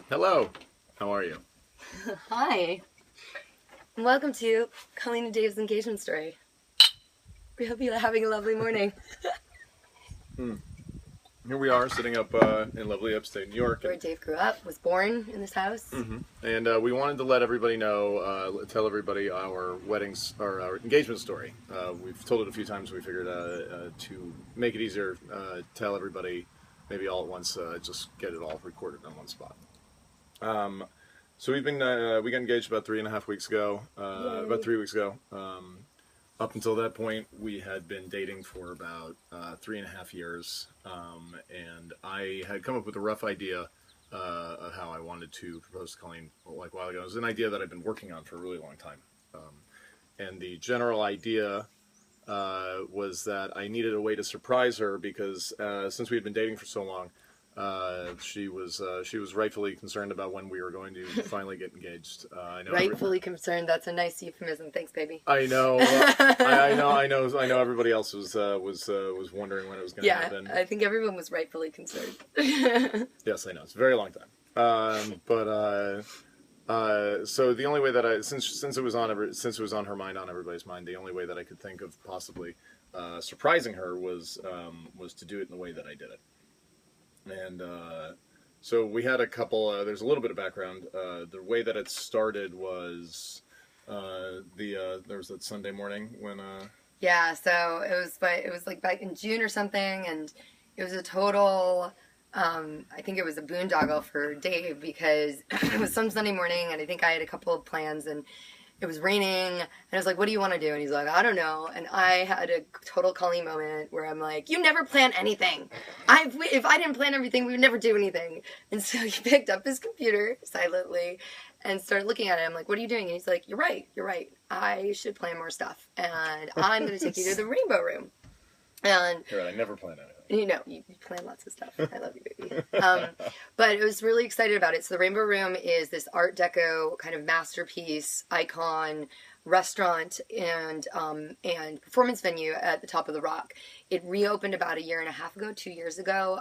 Hello, how are you? Hi, and welcome to Colleen and Dave's engagement story. We hope you're having a lovely morning. Here we are sitting up in lovely upstate New York. Where Dave grew up, was born in this house. And we wanted to let everybody know, tell everybody our our engagement story. We've told it a few times. We figured to make it easier, tell everybody maybe all at once, just get it all recorded on one spot. So we got engaged about 3.5 weeks ago, about 3 weeks ago. Up until that point, we had been dating for about 3.5 years, and I had come up with a rough idea of how I wanted to propose to Colleen like a while ago. It was an idea that I've been working on for a really long time, and the general idea was that I needed a way to surprise her because since we had been dating for so long, she was rightfully concerned about when we were going to finally get engaged. I know Rightfully concerned. That's a nice euphemism. Thanks, baby. I know. I know. Everybody else was wondering when it was going to happen. Yeah, I think everyone was rightfully concerned. Yes, I know. It's a very long time. So the only way that since it was on her mind, on everybody's mind, the only way that I could think of possibly surprising her was to do it in the way that I did it. And so we had a couple. There's a little bit of background. The way that it started was there was that Sunday morning when. Yeah, so it was like back in June or something, and it was a total. I think it was a boondoggle for Dave because it was some Sunday morning, and I think I had a couple of plans, and it was raining, and I was like, what do you want to do? And he's like, I don't know. And I had a total Colleen moment where I'm like, you never plan anything. If I didn't plan everything, we would never do anything. And so he picked up his computer silently and started looking at it. I'm like, what are you doing? And he's like, you're right. I should plan more stuff. And I'm going to take you to the Rainbow Room. And You're right, I never plan anything. You know, you plan lots of stuff. I love you, baby. But I was really excited about it. So the Rainbow Room is this Art Deco kind of masterpiece, icon, restaurant, and performance venue at the top of the Rock. It reopened about 1.5 years ago, 2 years ago,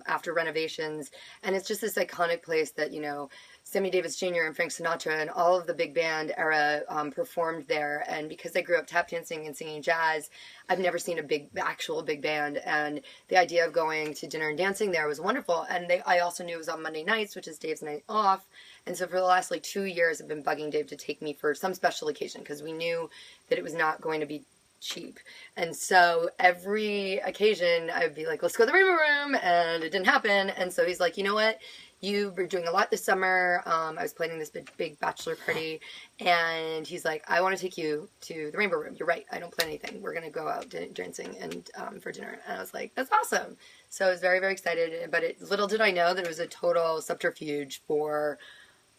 after renovations. And it's just this iconic place that, you know, Sammy Davis Jr. and Frank Sinatra and all of the big band era performed there. And because I grew up tap dancing and singing jazz, I've never seen actual big band. And the idea of going to dinner and dancing there was wonderful. And I also knew it was on Monday nights, which is Dave's night off. And so for the last 2 years, I've been bugging Dave to take me for some special occasion because we knew that it was not going to be cheap. And so every occasion I would be like, let's go to the Rainbow Room. And it didn't happen. And so he's like, you know what? You were doing a lot this summer. I was planning this big bachelor party. And he's like, I want to take you to the Rainbow Room. You're right. I don't plan anything. We're going to go out dancing and for dinner. And I was like, that's awesome. So I was very, very excited. But little did I know that it was a total subterfuge for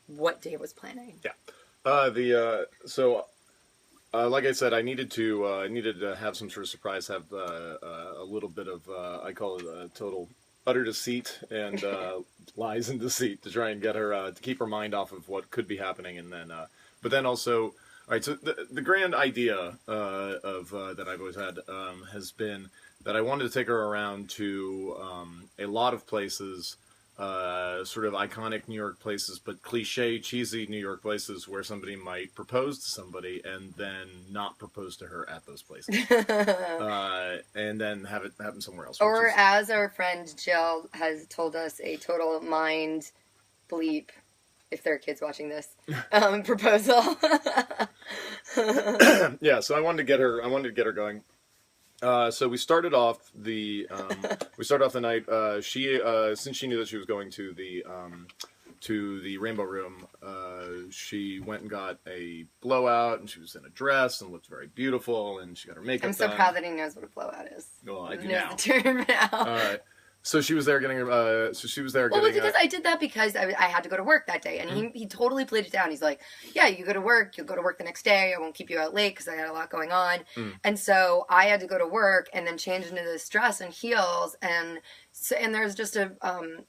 what Dave was planning. Yeah. Like I said, I needed to have some sort of surprise, have a little bit of I call it a total utter deceit and lies and deceit to try and get her to keep her mind off of what could be happening, and then but then also, all right. So the grand idea of that I've always had has been that I wanted to take her around to a lot of places. Sort of iconic New York places, but cliche, cheesy New York places where somebody might propose to somebody and then not propose to her at those places, and then have it happen somewhere else. Or as our friend Jill has told us, a total mind bleep, if there are kids watching this, proposal. Yeah, so I wanted to get her going. So we started off the night. She since she knew that she was going to the Rainbow Room, she went and got a blowout, and she was in a dress and looked very beautiful, and she got her makeup. I'm so done. proud that he knows what a blowout is. Well, I do knows now. the term now. All right. So she was there getting her. Well, because I did that because I had to go to work that day, and he totally played it down. He's like, "Yeah, you go to work. You'll go to work the next day. I won't keep you out late because I got a lot going on." And so I had to go to work and then change into this dress and heels and So, and there's just a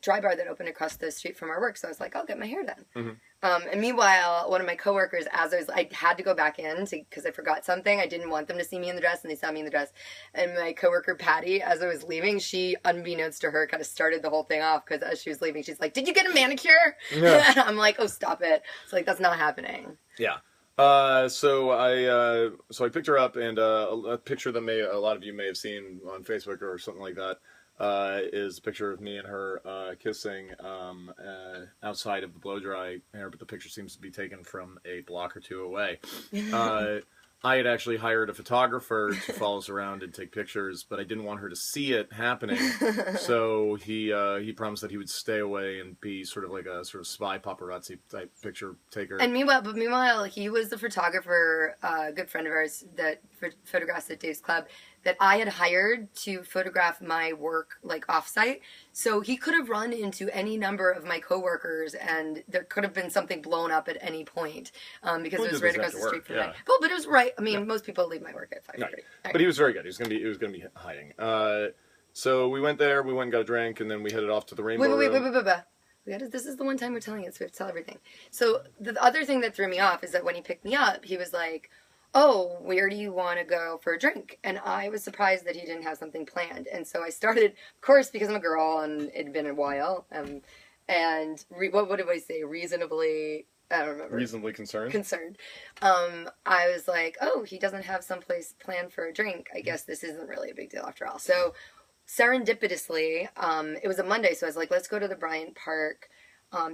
dry bar that opened across the street from our work. So I was like, I'll get my hair done. Mm-hmm. And meanwhile, one of my coworkers, I had to go back in because I forgot something. I didn't want them to see me in the dress, and they saw me in the dress. And my coworker, Patty, as I was leaving, she, unbeknownst to her, kind of started the whole thing off because as she was leaving, she's like, "Did you get a manicure?" Yeah. And I'm like, "Oh, stop it!" It's like, that's not happening. Yeah. So I picked her up, and a picture that a lot of you may have seen on Facebook or something like that. Is a picture of me and her kissing outside of the blow dry hair, but the picture seems to be taken from a block or two away. I had actually hired a photographer to follow us around and take pictures, but I didn't want her to see it happening. So he promised that he would stay away and be sort of like a sort of spy paparazzi type picture taker. And meanwhile, he was the photographer, a good friend of ours that photographs at Dave's Club, that I had hired to photograph my work like offsite. So he could have run into any number of my coworkers, and there could have been something blown up at any point because it was right across the street from me. Well, but it was right. I mean, most people leave my work at 5:30. Right. But he was very good. He was gonna be hiding. So we went there. We went and got a drink, and then we headed off to the Rainbow Room. Wait. This is the one time we're telling it, so we have to tell everything. So the other thing that threw me off is that when he picked me up, he was like, "Oh, where do you want to go for a drink?" And I was surprised that he didn't have something planned. And so I started, of course, because I'm a girl and it had been a while. What did I say? Reasonably, I don't remember. Reasonably concerned? Concerned. I was like, oh, he doesn't have someplace planned for a drink. I guess this isn't really a big deal after all. So serendipitously, it was a Monday, so I was like, let's go to the Bryant Park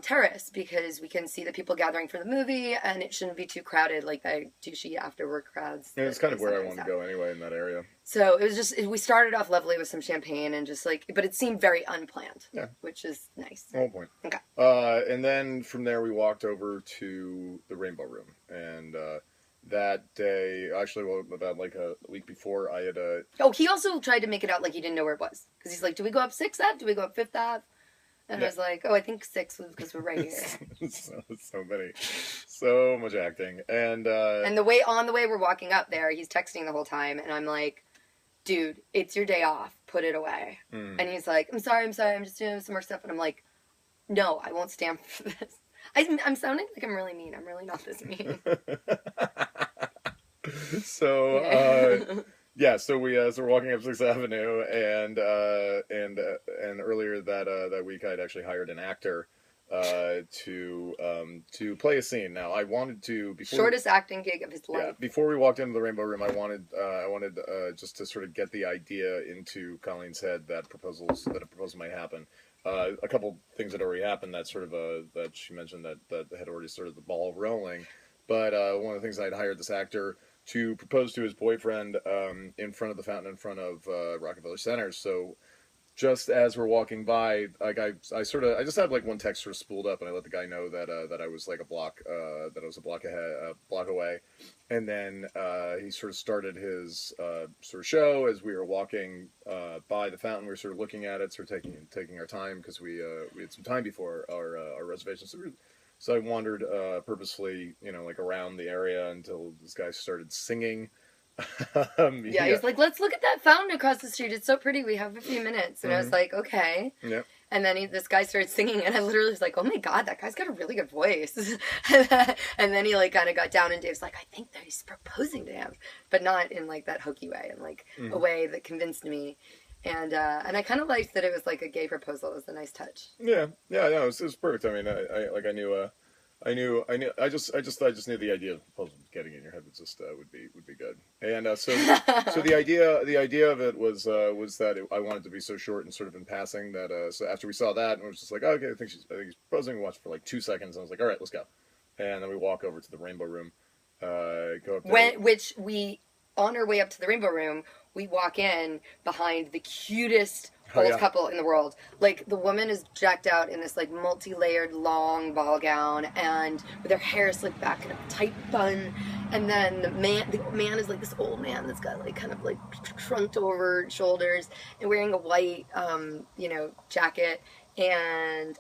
terrace because we can see the people gathering for the movie and it shouldn't be too crowded like the douchey after work crowds. Yeah, it's kind of where I want to go anyway in that area. So it was just, we started off lovely with some champagne and just like, but it seemed very unplanned, which is nice. The whole point. Okay. And then from there we walked over to the Rainbow Room, and that day, actually, well, about like a week before, I had he also tried to make it out like he didn't know where it was because he's like, do we go up 6th Ave? Do we go up 5th Ave? And I was like, oh, I think 6 was because we're right here. so much acting. And on the way we're walking up there, he's texting the whole time. And I'm like, dude, it's your day off. Put it away. And he's like, I'm sorry. I'm just doing some more stuff. And I'm like, no, I won't stand for this. I'm sounding like I'm really mean. I'm really not this mean. So, so we're walking up 6th Avenue, and earlier that week I'd actually hired an actor to play a scene. Now I wanted to shortest acting gig of his life. Yeah, before we walked into the Rainbow Room, I wanted just to sort of get the idea into Colleen's head that a proposal might happen. A couple things had already happened that sort of that she mentioned that had already started the ball rolling. But one of the things I'd hired this actor to propose to his boyfriend in front of the fountain in front of Rockefeller Center. So just as we're walking by, like I just had like one text sort of spooled up, and I let the guy know that I was like a block away, and then he sort of started his sort of show as we were walking by the fountain. We were sort of looking at it, sort of taking our time because we had some time before our reservation. So I wandered purposefully, like around the area until this guy started singing. He's like, let's look at that fountain across the street. It's so pretty. We have a few minutes. And I was like, okay. Yep. And then this guy started singing, and I literally was like, oh my God, that guy's got a really good voice. And then he like kind of got down, and Dave's like, I think that he's proposing to him, but not in like that hokey way, in like a way that convinced me. And I kind of liked that it was like a gay proposal. It was a nice touch. Yeah, it was perfect. I mean, I just knew the idea of the proposal getting in your head would be good. And so the idea of it was that I wanted to be so short and sort of in passing that so after we saw that, and it was just like, oh, okay, I think he's proposing. We watched for like 2 seconds, and I was like, all right, let's go. And then we walk over to the Rainbow Room, go up there. On our way up to the Rainbow Room, we walk in behind the cutest old couple in the world. Like, the woman is jacked out in this, like, multi-layered, long ball gown, and with her hair slicked back in a tight bun. And then the man is, like, this old man that's got, like, kind of, like, trunked over shoulders and wearing a white, jacket. And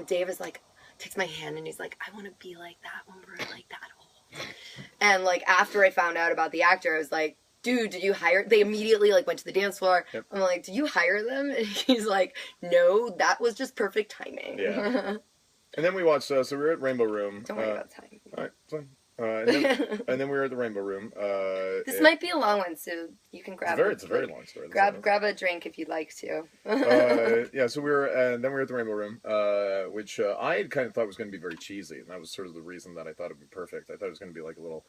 Dave is, like, takes my hand, and he's like, I want to be like that when we're, like, that old. And, like, after I found out about the actor, I was like, dude, did you hire? They immediately like went to the dance floor. Yep. I'm like, did you hire them? And he's like, no, that was just perfect timing. Yeah. And then we watched. So we were at Rainbow Room. Don't worry about time. All right, fine. And then we were at the Rainbow Room. This might be a long one, so you can grab. It's a very long story. Grab a drink if you'd like to. Yeah, so we were, and then we were at the Rainbow Room, which I had kind of thought was going to be very cheesy, and that was sort of the reason that I thought it'd be perfect. I thought it was going to be like a little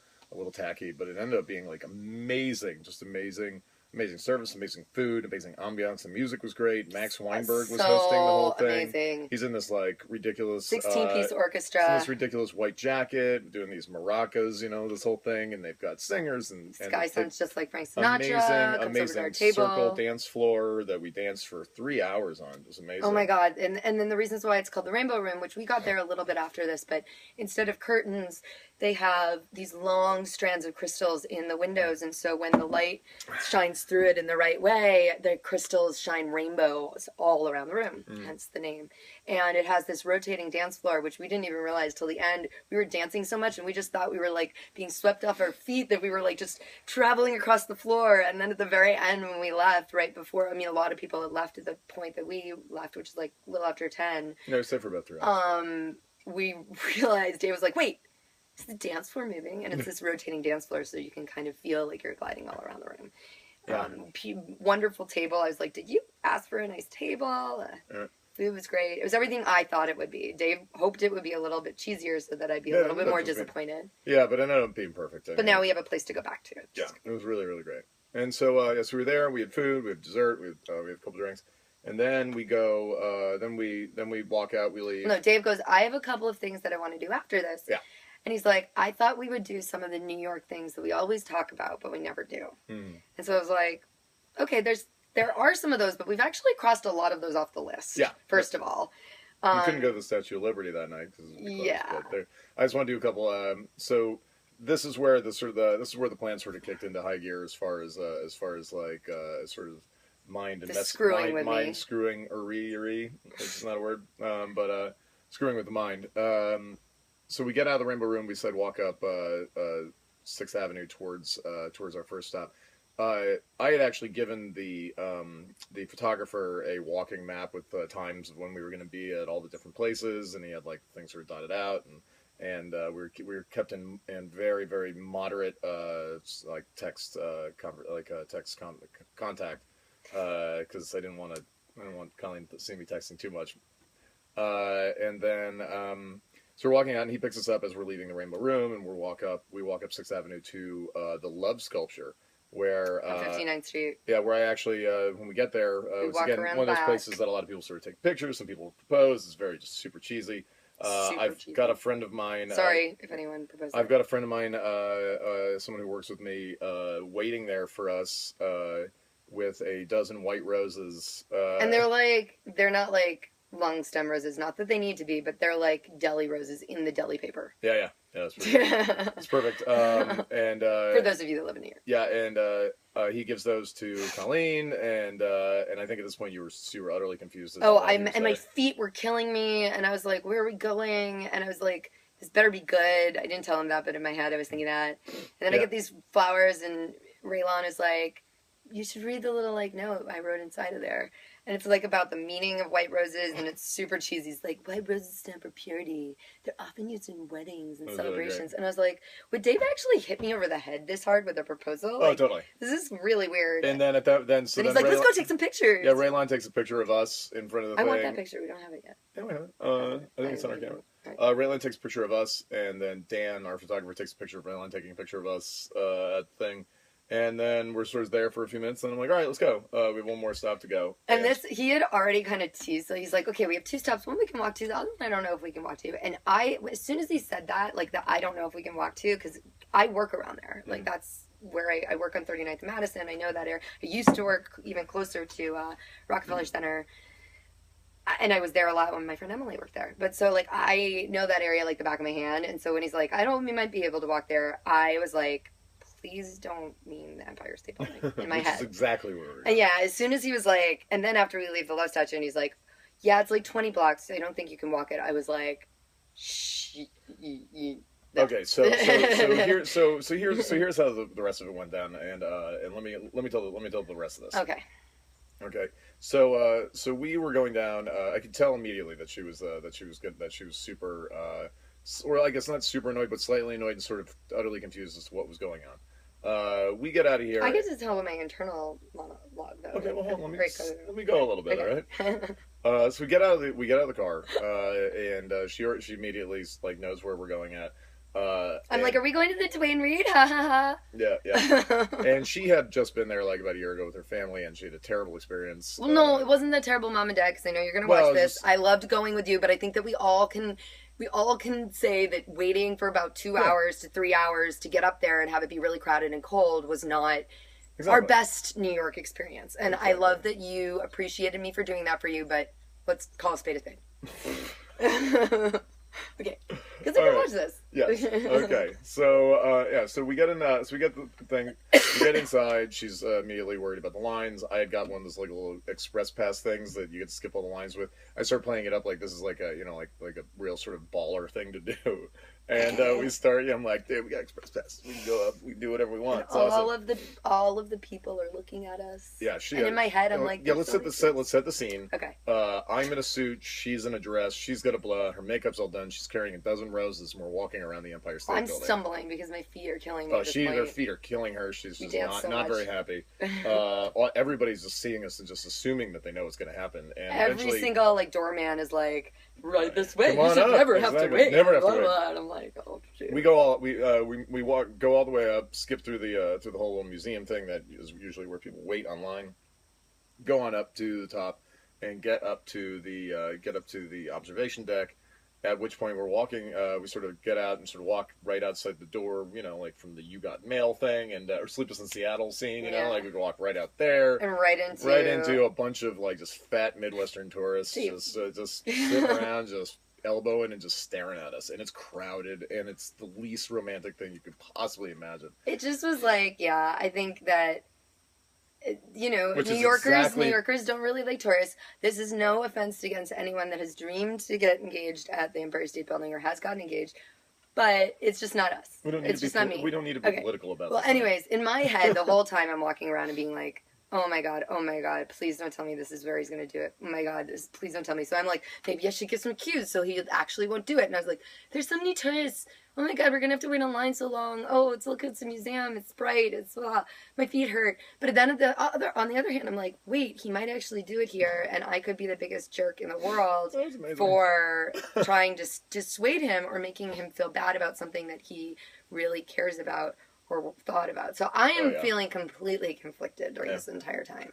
tacky, but it ended up being like amazing, just amazing. Amazing service, amazing food, amazing ambiance. The music was great. Max Weinberg was hosting the whole thing. Amazing. He's in this like ridiculous 16-piece orchestra. This ridiculous white jacket, doing these maracas, this whole thing, and they've got singers and this guy sounds just like Frank Sinatra. Amazing circle dance floor that we danced for 3 hours on. It was amazing. Oh my god! And then the reasons why it's called the Rainbow Room, which we got there a little bit after this, but instead of curtains, they have these long strands of crystals in the windows, and so when the light shines through it in the right way, the crystals shine rainbows all around the room, hence the name. And it has this rotating dance floor, which we didn't even realize till the end. We were dancing so much, and we just thought we were like being swept off our feet, that we were like just traveling across the floor. And then at the very end, when we left, right before, a lot of people had left at the point that we left, which is like a little after 10. No, we stayed for about 3 hours. We realized, Dave was like, wait, is the dance floor moving? And it's this rotating dance floor, so you can kind of feel like you're gliding all around the room. Yeah. Wonderful table. I was like, did you ask for a nice table? Food was great. It was everything I thought it would be. Dave hoped it would be a little bit cheesier so that I'd be a little bit more disappointed. Yeah, but it ended up being perfect. But now we have a place to go back to. Yeah, it was really, really great. And so, so we were there. We had food. We had dessert. We had a couple drinks. And then we go. Then we walk out. We leave. No, Dave goes, I have a couple of things that I want to do after this. Yeah. And he's like, I thought we would do some of the New York things that we always talk about, but we never do. And so I was like, okay, there are some of those, but we've actually crossed a lot of those off the list. Yeah. First of all. We couldn't go to the Statue of Liberty that night because I just want to do a couple. So this is where the plan sort of kicked into high gear as far as like sort of mind screwing, which is not a word, but screwing with the mind. So we get out of the Rainbow Room. We said walk up 6th Avenue towards our first stop. I had actually given the photographer a walking map with times of when we were going to be at all the different places, and he had like things sort of dotted out, and we were kept in very, very moderate like text contact because I didn't want Colleen to see me texting too much, and then. So we're walking out, and he picks us up as we're leaving the Rainbow Room, and we walk up 6th Avenue to the Love Sculpture, where 59th Street. Yeah, where I actually when we get there, it's again one of those places that a lot of people sort of take pictures. Some people propose. It's very just super cheesy. I've got a friend of mine. Sorry if anyone proposed. I've got a friend of mine, someone who works with me, waiting there for us with a dozen white roses. And they're not like long stem roses, not that they need to be, but they're like deli roses in the deli paper. Yeah, that's perfect. It's perfect. And for those of you that live in New York. Yeah, and he gives those to Colleen, and I think at this point you were utterly confused. And my feet were killing me, and I was like, where are we going? And I was like, this better be good. I didn't tell him that, but in my head I was thinking that. And then I get these flowers, and Raylon is like, you should read the little like note I wrote inside of there. And it's like about the meaning of white roses, and it's super cheesy. It's like, white roses stand for purity. They're often used in weddings and celebrations. Really, and I was like, would Dave actually hit me over the head this hard with a proposal? Oh, totally. This is really weird. And then he's like, let's go take some pictures. Yeah, Raylon takes a picture of us in front of the thing. I want that picture. We don't have it yet. Yeah, we have it. I think it's on our camera. Right. Raylon takes a picture of us, and then Dan, our photographer, takes a picture of Raylon taking a picture of us at the thing. And then we're sort of there for a few minutes, and I'm like, all right, let's go. We have one more stop to go. And he had already kind of teased, so he's like, okay, we have 2 stops, one we can walk to, the other one I don't know if we can walk to. And as soon as he said that, like, that I don't know if we can walk to, because I work around there. Like, that's where I work on 39th and Madison. I know that area. I used to work even closer to Rockefeller Center. And I was there a lot when my friend Emily worked there. But so, like, I know that area like the back of my hand. And so when he's like, we might be able to walk there, I was like, please don't mean the Empire State Building in my head. That's exactly where we're And yeah, as soon as he was like, and then after we leave the Love Statue, and he's like, yeah, it's like 20 blocks. I don't think you can walk it. I was like, shh. Okay, here's how the rest of it went down, and let me tell the rest of this. Okay. Okay, so we were going down. I could tell immediately that she was good, that she was super, or I guess not super annoyed, but slightly annoyed and sort of utterly confused as to what was going on. We get out of here. I get to tell my internal monologue though. Okay, well, hold on, let me go a little bit, okay. all right? So we get out of the car, and she immediately like knows where we're going at. I'm like, are we going to the Dwayne Reed? Ha ha ha. Yeah. And she had just been there like about a year ago with her family, and she had a terrible experience. Well, no, it wasn't that terrible, Mom and Dad, because I know you're going to watch this. I loved going with you, but I think that we all can say that waiting for about 2 hours to 3 hours to get up there and have it be really crowded and cold was not our best New York experience. And I love that you appreciated me for doing that for you, but let's call a spade a spade. Okay, because I can watch this. Yes. Okay. So we get in. So we get the thing. We get inside. She's immediately worried about the lines. I had got one of those like little express pass things that you could skip all the lines with. I start playing it up like this is like a like a real sort of baller thing to do. And we start. I'm like, dude, we got express pass. We can go up. We can do whatever we want. All of the people are looking at us. Yeah. And in my head, I'm like, yeah. Let's set the scene. Okay. I'm in a suit. She's in a dress. She's got a blowout. Her makeup's all done. She's carrying a dozen roses. And we're walking around the Empire State Building. I'm stumbling because my feet are killing me. Oh, her feet are killing her. She's just not very happy. Everybody's just seeing us and just assuming that they know what's going to happen. And every single like doorman is like, right this way. You should never have to wait. Never have to wait. And I'm like, oh shit. We go all go all the way up, skip through the whole little museum thing that is usually where people wait online. Go on up to the top and get up to the observation deck. At which point we're walking, we sort of get out and sort of walk right outside the door, like from the You Got Mail thing and or Sleepless in Seattle scene, like we could walk right out there and right into a bunch of like just fat Midwestern tourists just sitting around, just elbowing and just staring at us, and it's crowded, and it's the least romantic thing you could possibly imagine. It just was like, I think that. New Yorkers don't really like tourists. This is no offense against anyone that has dreamed to get engaged at the Empire State Building or has gotten engaged, but it's just not us. It's just not me. We don't need to be political about this. Well, anyways, in my head, the whole time I'm walking around and being like, oh my god, please don't tell me this is where he's going to do it. Oh my god, please don't tell me. So I'm like, maybe I should give some cues so he actually won't do it. And I was like, there's so many tourists. Oh my god, we're going to have to wait online so long. Oh, it's a museum. It's bright. My feet hurt. But then on the other hand, I'm like, wait, he might actually do it here, and I could be the biggest jerk in the world for trying to dissuade him or making him feel bad about something that he really cares about or thought about. So I am feeling completely conflicted during this entire time.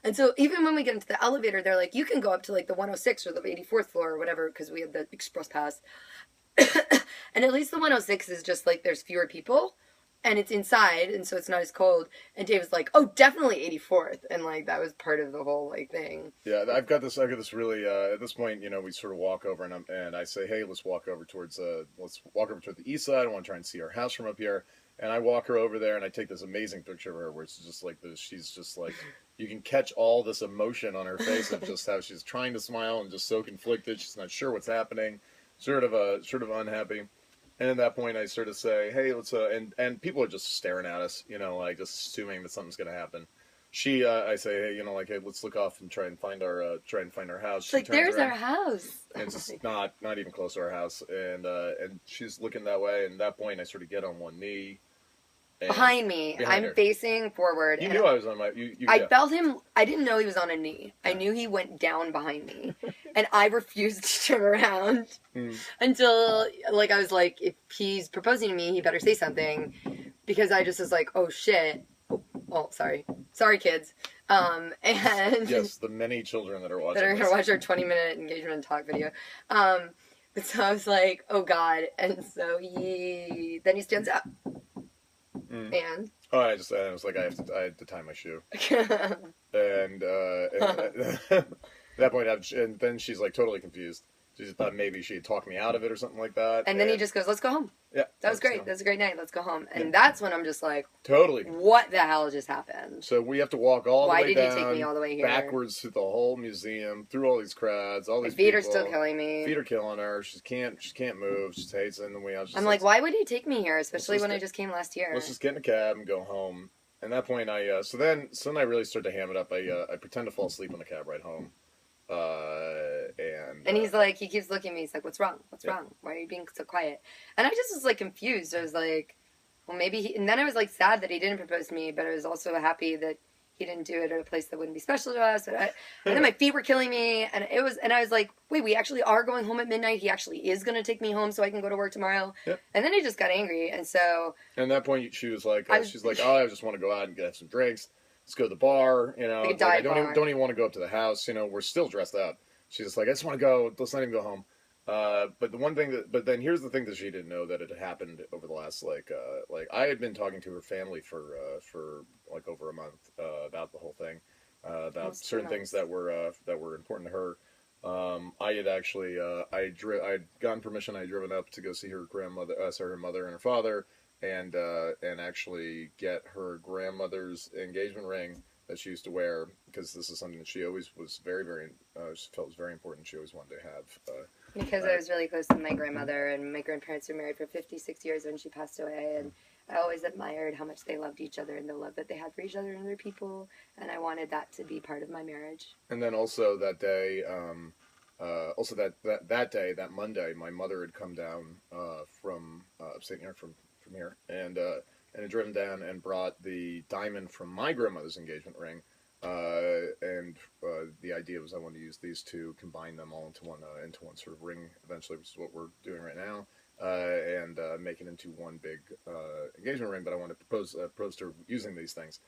And so even when we get into the elevator, they're like, you can go up to like the 106 or the 84th floor or whatever, because we had the express pass. And at least the 106 is just like there's fewer people and it's inside, and so it's not as cold. And Dave was like, oh, definitely 84th. And like that was part of the whole like thing. Yeah, I've got this really at this point, we sort of walk over and I say, hey, let's walk over toward the east side. I want to try and see our house from up here. And I walk her over there and I take this amazing picture of her where it's just like this. She's just like, you can catch all this emotion on her face of just how she's trying to smile and just so conflicted. She's not sure what's happening, sort of unhappy. And at that point I sort of say, hey, let's and people are just staring at us, like just assuming that something's going to happen. I say, hey, hey, let's look off and try and find our house. It's like, there's our house. And it's just not even close to our house. And she's looking that way. And at that point, I sort of get on one knee. Behind me. I'm facing forward. You knew I was on my... I felt him... I didn't know he was on a knee. I knew he went down behind me. And I refused to turn around until, like, I was like, if he's proposing to me, he better say something. Because I just was like, oh, shit. Oh, sorry. Sorry, kids. And... Yes, the many children that are watching that are going to watch our 20-minute engagement talk video. But so I was like, oh, God. And so then he stands up. And I was like, I had to tie my shoe. And at that point, and then she's like totally confused. She just thought maybe she'd talk me out of it or something like that. And then he just goes, let's go home. Yeah. That was great. That was a great night. Let's go home. And that's when I'm just like, totally. What the hell just happened? So we have to walk all the way down. Why did he take me all the way here? Backwards through the whole museum, through all these crowds, all these My feet people. are still killing me. Feet are killing her. She can't move. She hates it. And then I'm like, why would he take me here? Especially when I just came last year. Let's just get in a cab and go home. And at that point, so then I really started to ham it up. I pretend to fall asleep on the cab ride home. And he's like, he keeps looking at me. He's like, what's wrong? What's wrong? Why are you being so quiet? And I just was like confused. I was like, well, maybe and then I was like sad that he didn't propose to me, but I was also happy that he didn't do it at a place that wouldn't be special to us. And then my feet were killing me, and I was like, wait, we actually are going home at midnight. He actually is going to take me home so I can go to work tomorrow. Yep. And then he just got angry, and so. And at that point, she was like, I just want to go out and get some drinks. Let's go to the bar, Like I don't even want to go up to the house. We're still dressed up. She's just like, I just want to go. Let's not even go home. But then here's the thing that she didn't know that had happened over the last I had been talking to her family for like over a month about the whole thing, about certain things that were important to her. I had actually I'd gotten permission. I had driven up to go see her her mother and her father. And actually get her grandmother's engagement ring that she used to wear, because this is something that she always was very, very, she felt was very important. She always wanted to have. Because I was really close to my grandmother, and my grandparents were married for 56 years when she passed away, and I always admired how much they loved each other and the love that they had for each other and other people, and I wanted that to be part of my marriage. And then also that day, that Monday, my mother had come down from upstate New York from here, and had driven down and brought the diamond from my grandmother's engagement ring, and the idea was I wanted to use these two, combine them all into one sort of ring eventually, which is what we're doing right now, and make it into one big engagement ring. But I want to propose to her using these things,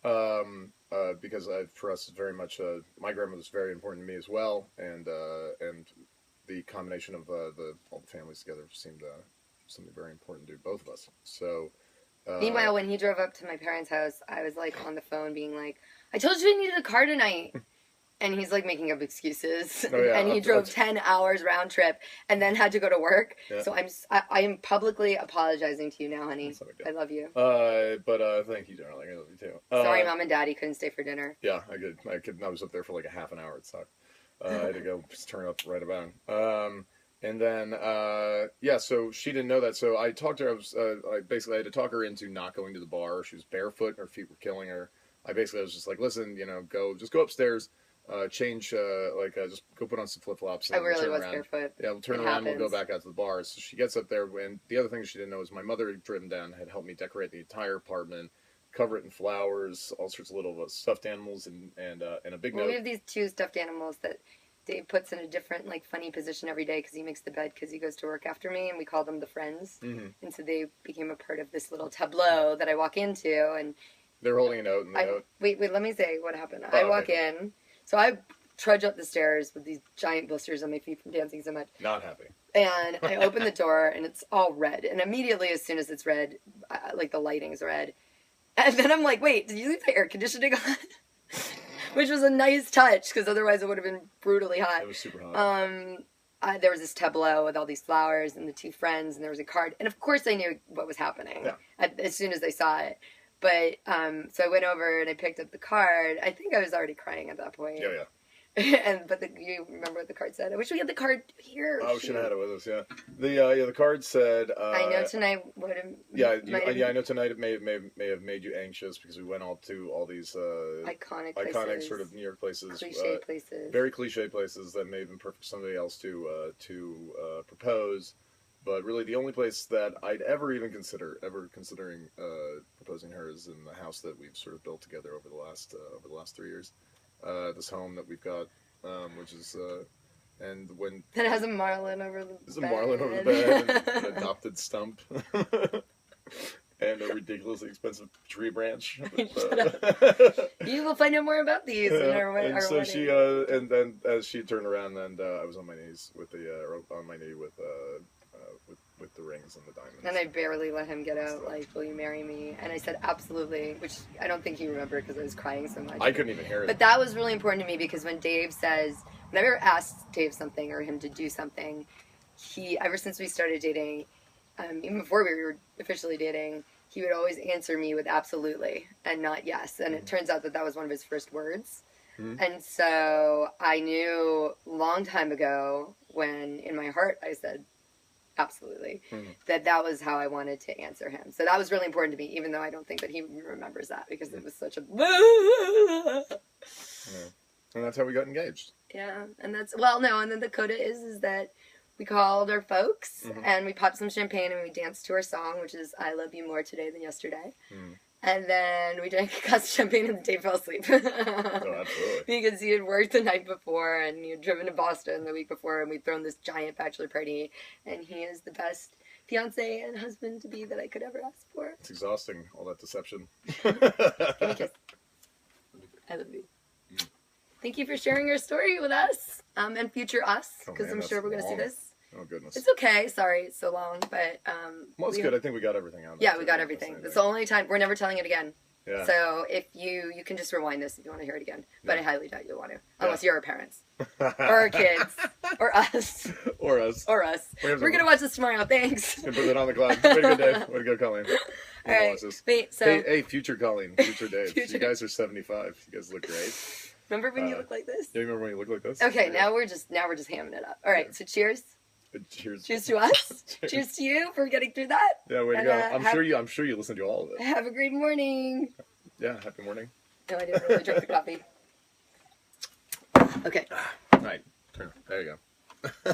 because for us, it's very much my grandmother's very important to me as well, and the combination of all the families together seemed something very important to both of us. So. Meanwhile, when he drove up to my parents' house, I was like on the phone being like, I told you I needed a car tonight. And he's like making up excuses. Oh, yeah. And he drove 10 hours round trip and then had to go to work. Yeah. So I am publicly apologizing to you now, honey. I love you. But thank you, darling. I love you too. Sorry, Mom and Daddy couldn't stay for dinner. Yeah, I was up there for like a half an hour. It sucked. I had to go just turn up right about. And then, so she didn't know that. So I talked to her. I had to talk her into not going to the bar. She was barefoot and her feet were killing her. I was just like, listen, go upstairs, change, just go put on some flip-flops. I really was barefoot. Yeah, we'll turn around, we'll go back out to the bar. So she gets up there, and the other thing she didn't know is my mother had driven down, had helped me decorate the entire apartment, cover it in flowers, all sorts of little stuffed animals, and a big note. We have these two stuffed animals that Dave puts in a different, funny position every day because he makes the bed because he goes to work after me, and we call them the friends. Mm-hmm. And so they became a part of this little tableau that I walk into, and they're holding a note. And the note. Wait, let me say what happened. I walk in, so I trudge up the stairs with these giant blisters on my feet from dancing so much. Not happy. And I open the door, and it's all red. And immediately, as soon as it's red, the lighting's red. And then I'm like, wait, did you leave the air conditioning on? Which was a nice touch, because otherwise it would have been brutally hot. It was super hot. There was this tableau with all these flowers and the two friends, and there was a card. And of course I knew what was happening as soon as I saw it. But, so I went over and I picked up the card. I think I was already crying at that point. Yeah. But you remember what the card said? I wish we had the card here. Oh, we should have had it with us. Yeah. The card said. I know tonight would have. I know tonight it may have made you anxious because we went to all these iconic sort of New York places, cliche places, very cliche places that may have been perfect for somebody else to propose. But really, the only place that I'd ever considering proposing her is in the house that we've sort of built together over the last 3 years. This home that we've got, which is, and when... It has a marlin over the bed. There's a marlin over the bed, and an adopted stump, and a ridiculously expensive tree branch. You will find out more about these in our wedding. And so she, and then as she turned around, and I was on my knees with the rings and the diamonds. And I barely let him get out, will you marry me? And I said, absolutely, which I don't think he remembered because I was crying so much. I couldn't even hear it. But that was really important to me because when Dave says, When I've ever asked Dave something or him to do something, ever since we started dating, even before we were officially dating, he would always answer me with absolutely and not yes. And it turns out that that was one of his first words. And so I knew a long time ago when in my heart I said absolutely, that was how I wanted to answer him. So that was really important to me, even though I don't think that he remembers that because it was such a... And that's how we got engaged. Yeah, and that's, well, no, and then the coda is that we called our folks and we popped some champagne and we danced to our song, which is I Love You More Today Than Yesterday. And then we drank a glass of champagne and Dave fell asleep. Oh, absolutely. Because he had worked the night before and he had driven to Boston the week before and we'd thrown this giant bachelor party. And he is the best fiance and husband to be that I could ever ask for. It's exhausting, all that deception. Give me a kiss. I love you. Thank you for sharing your story with us and future us, because I'm sure we're going to see this. Oh, goodness. It's okay. Sorry it's so long, but... well, it's good. I think we got everything out. Yeah, we got everything. That's the only time. We're never telling it again. Yeah. So if you can just rewind this if you want to hear it again. But I highly doubt you'll want to. Unless you're our parents. Or our kids. Or us. Or us. Or us. We're going to watch this tomorrow. Thanks. Put it on the cloud. Way to go, Dave. Way to go, Colleen. All right. Wait, so... Hey, future Colleen. Future Dave. You guys are 75. You guys look great. Remember when you looked like this? Do you remember when you looked like this? Okay, now we're just hamming it up. All right, so cheers. Cheers. Cheers to us. Cheers to you for getting through that. Yeah, way to go. I'm sure you listened to all of it. Have a great morning. Yeah, happy morning. No, I didn't really drink the coffee. Okay. All right. There you go.